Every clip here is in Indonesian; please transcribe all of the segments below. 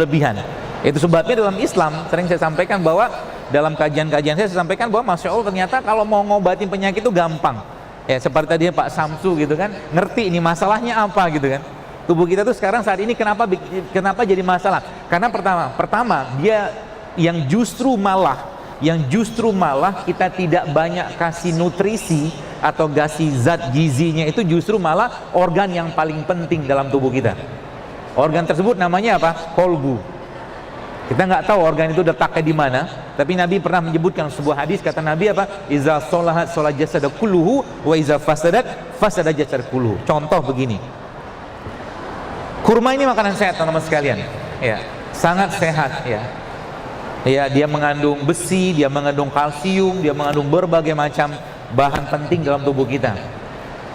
berlebihan. Itu sebabnya dalam Islam sering saya sampaikan bahwa dalam kajian-kajian saya sampaikan bahwa Masya Allah ternyata kalau mau ngobatin penyakit itu gampang. Ya seperti tadi Pak Samsu gitu kan, ngerti ini masalahnya apa gitu kan. Tubuh kita tuh sekarang saat ini kenapa jadi masalah? Karena pertama dia yang justru malah kita tidak banyak kasih nutrisi atau kasih zat gizinya, itu justru malah organ yang paling penting dalam tubuh kita. Organ tersebut namanya apa? Kolbu. Kita nggak tahu organ itu letaknya di mana, tapi Nabi pernah menyebutkan sebuah hadis, kata Nabi apa? Iza sholahat sholat jasad kulluhu wa iza fasadat fasada jasad kulluhu. Contoh begini. Kurma ini makanan sehat teman-teman sekalian. Ya, sangat sehat ya. Ya, dia mengandung besi, dia mengandung kalsium, dia mengandung berbagai macam bahan penting dalam tubuh kita.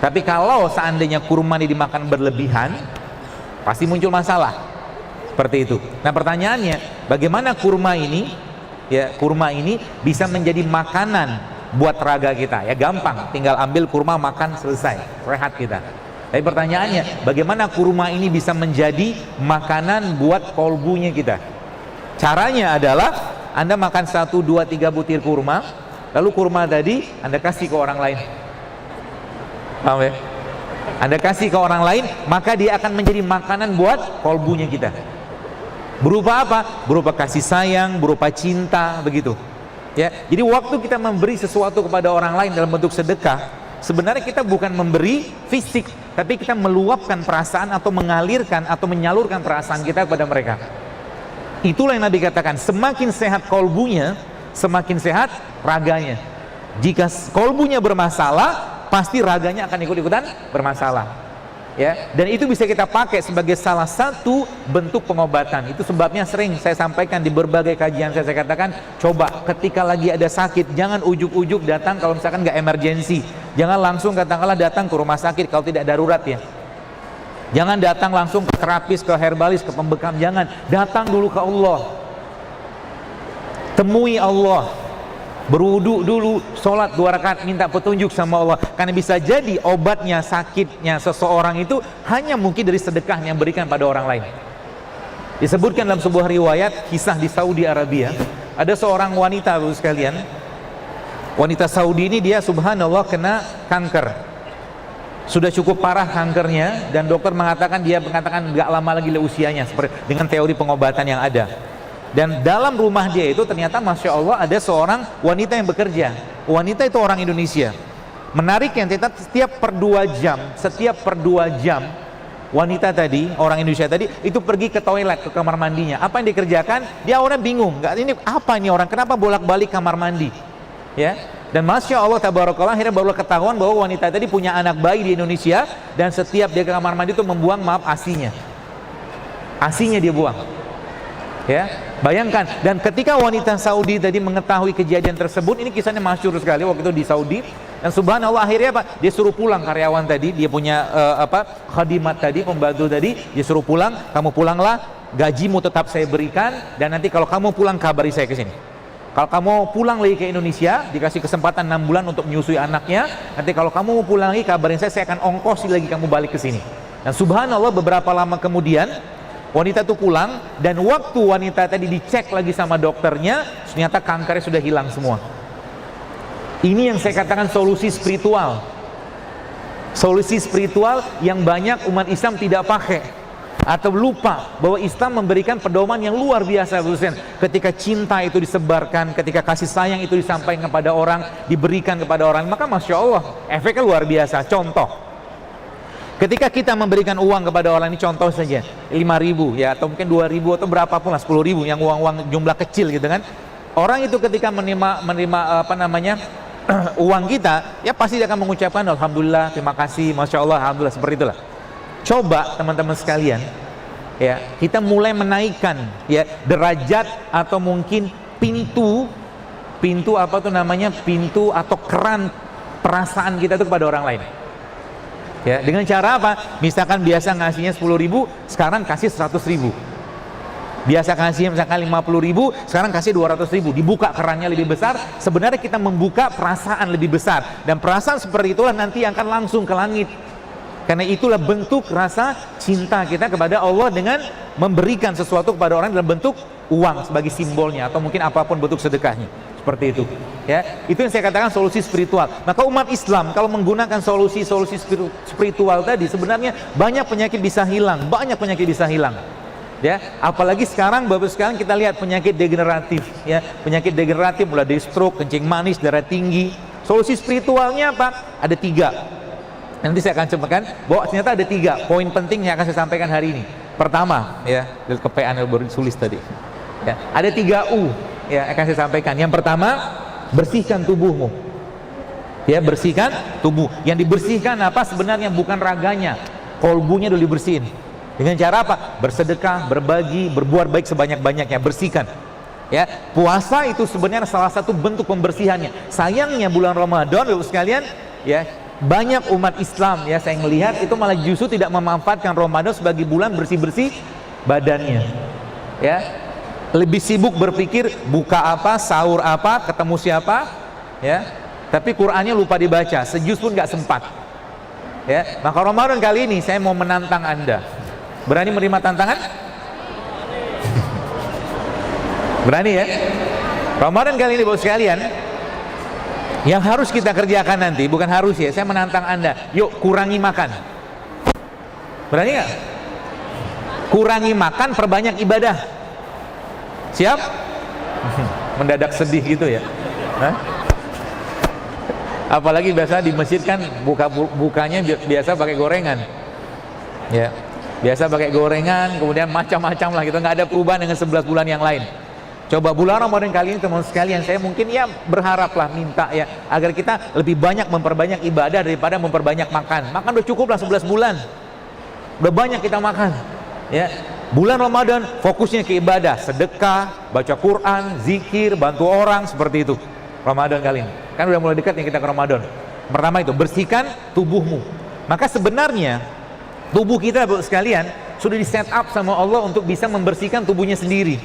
Tapi kalau seandainya kurma ini dimakan berlebihan, pasti muncul masalah. Seperti itu. Nah pertanyaannya, bagaimana kurma ini bisa menjadi makanan buat raga kita? Ya gampang, tinggal ambil kurma makan selesai, rehat kita. Tapi pertanyaannya, bagaimana kurma ini bisa menjadi makanan buat kolbunya kita? Caranya adalah Anda makan 1, 2, 3 butir kurma, lalu kurma tadi Anda kasih ke orang lain. Paham ya? Anda kasih ke orang lain, maka dia akan menjadi makanan buat kolbunya kita. Berupa apa? Berupa kasih sayang, berupa cinta, begitu. Ya, jadi waktu kita memberi sesuatu kepada orang lain dalam bentuk sedekah, sebenarnya kita bukan memberi fisik, tapi kita meluapkan perasaan atau mengalirkan atau menyalurkan perasaan kita kepada mereka. Itulah yang Nabi katakan, semakin sehat kolbunya, semakin sehat raganya. Jika kolbunya bermasalah, pasti raganya akan ikut-ikutan bermasalah. Ya, dan itu bisa kita pakai sebagai salah satu bentuk pengobatan. Itu sebabnya sering saya sampaikan di berbagai kajian saya katakan, coba ketika lagi ada sakit, jangan ujuk-ujuk datang kalau misalkan nggak emergensi. Jangan langsung katakanlah datang ke rumah sakit kalau tidak darurat ya. Jangan datang langsung ke terapis, ke herbalis, ke pembekam, jangan. Datang dulu ke Allah. Temui Allah. Berwudu dulu, sholat 2 rakaat, minta petunjuk sama Allah. Karena bisa jadi obatnya, sakitnya seseorang itu hanya mungkin dari sedekah yang berikan pada orang lain. Disebutkan dalam sebuah riwayat kisah di Saudi Arabia, ada seorang wanita sekalian. Wanita Saudi ini dia subhanallah kena kanker. Sudah cukup parah kankernya, dan dokter mengatakan nggak lama lagi usianya, seperti dengan teori pengobatan yang ada. Dan dalam rumah dia itu ternyata Masya Allah ada seorang wanita yang bekerja. Wanita itu orang Indonesia. Menariknya setiap per 2 jam wanita tadi, orang Indonesia tadi itu pergi ke toilet, ke kamar mandinya. Apa yang dikerjakan? Dia awalnya bingung, ini apa ini orang, kenapa bolak-balik kamar mandi? Ya. Dan Masya Allah tabarakallah, akhirnya baru ketahuan bahwa wanita tadi punya anak bayi di Indonesia, dan setiap dia ke kamar mandi itu membuang asinya dia buang. Ya, bayangkan. Dan ketika wanita Saudi tadi mengetahui kejadian tersebut, ini kisahnya masyhur sekali waktu itu di Saudi, dan subhanallah akhirnya apa? Dia suruh pulang karyawan tadi, dia punya khadimat tadi, pembantu tadi, dia suruh pulang, kamu pulanglah, gajimu tetap saya berikan, dan nanti kalau kamu pulang kabari saya ke sini. Kalau kamu pulang lagi ke Indonesia, dikasih kesempatan 6 bulan untuk menyusui anaknya, nanti kalau kamu pulang lagi kabarin saya akan ongkosi lagi kamu balik ke sini. Dan subhanallah beberapa lama kemudian wanita itu pulang, dan waktu wanita tadi dicek lagi sama dokternya, ternyata kankernya sudah hilang semua. Ini yang saya katakan solusi spiritual. Solusi spiritual yang banyak umat Islam tidak pakai atau lupa bahwa Islam memberikan pedoman yang luar biasa. Ketika cinta itu disebarkan, ketika kasih sayang itu disampaikan kepada orang, diberikan kepada orang, maka Masya Allah efeknya luar biasa. Contoh, ketika kita memberikan uang kepada orang, ini contoh saja 5.000 ya, atau mungkin 2.000 atau berapapun lah, 10.000 yang uang jumlah kecil gitu kan. Orang itu ketika menerima uang kita, ya pasti dia akan mengucapkan alhamdulillah, terima kasih, Masya Allah, alhamdulillah, seperti itulah. Coba teman-teman sekalian ya, kita mulai menaikkan ya derajat atau mungkin pintu atau keran perasaan kita itu kepada orang lain. Ya, dengan cara apa? Misalkan biasa ngasihnya 10.000, sekarang kasih 100.000. Biasa kasih misalkan 50.000, sekarang kasih 200.000. Dibuka kerannya lebih besar. Sebenarnya kita membuka perasaan lebih besar, dan perasaan seperti itulah nanti akan langsung ke langit. Karena itulah bentuk rasa cinta kita kepada Allah dengan memberikan sesuatu kepada orang dalam bentuk uang sebagai simbolnya, atau mungkin apapun bentuk sedekahnya. Seperti itu. Ya, itu yang saya katakan solusi spiritual. Maka umat Islam kalau menggunakan solusi-solusi spiritual tadi, sebenarnya banyak penyakit bisa hilang, Ya, apalagi sekarang Bapak sekalian kita lihat penyakit degeneratif, ya, penyakit degeneratif mulai dari stroke, kencing manis, darah tinggi. Solusi spiritualnya apa? Ada 3. Nanti saya akan sampaikan bahwa ternyata ada 3 poin penting yang akan saya sampaikan hari ini. Pertama, ya, dari KPA yang baru ditulis tadi. Ya, ada 3 U, ya, akan saya sampaikan. Yang pertama, bersihkan tubuhmu. Ya, bersihkan tubuh. Yang dibersihkan apa? Sebenarnya bukan raganya, kolbunya dulu dibersihin. Dengan cara apa? Bersedekah, berbagi, berbuat baik sebanyak-banyaknya, bersihkan. Ya, puasa itu sebenarnya salah satu bentuk pembersihannya. Sayangnya bulan Ramadan, Bapak sekalian, ya, banyak umat Islam, ya, saya melihat itu malah justru tidak memanfaatkan Ramadan sebagai bulan bersih-bersih badannya. Ya, lebih sibuk berpikir buka apa, sahur apa, ketemu siapa, ya, tapi Qur'annya lupa dibaca, sejuz pun nggak sempat. Ya, maka Ramadan kali ini saya mau menantang Anda. Berani menerima tantangan? Berani, ya? Ramadan kali ini Bapak sekalian, yang harus kita kerjakan nanti, bukan harus, ya, saya menantang Anda, yuk kurangi makan. Berani nggak? Kurangi makan, perbanyak ibadah. Siap? Mendadak sedih gitu, ya. Hah? Apalagi biasa di masjid kan bukanya biasa pakai gorengan, ya, biasa pakai gorengan, kemudian macam-macam lah gitu, nggak ada perubahan dengan 11 bulan yang lain. Coba bulan Ramadan kali ini teman sekalian, saya mungkin ya berharaplah, minta ya, agar kita lebih banyak memperbanyak ibadah daripada memperbanyak makan. Makan udah cukup lah 11 bulan, udah banyak kita makan, ya. Bulan Ramadan fokusnya ke ibadah, sedekah, baca Quran, zikir, bantu orang, seperti itu. Ramadan kali ini kan udah mulai dekat yang kita ke Ramadan. Pertama itu bersihkan tubuhmu. Maka sebenarnya tubuh kita Bapak sekalian sudah di set up sama Allah untuk bisa membersihkan tubuhnya sendiri.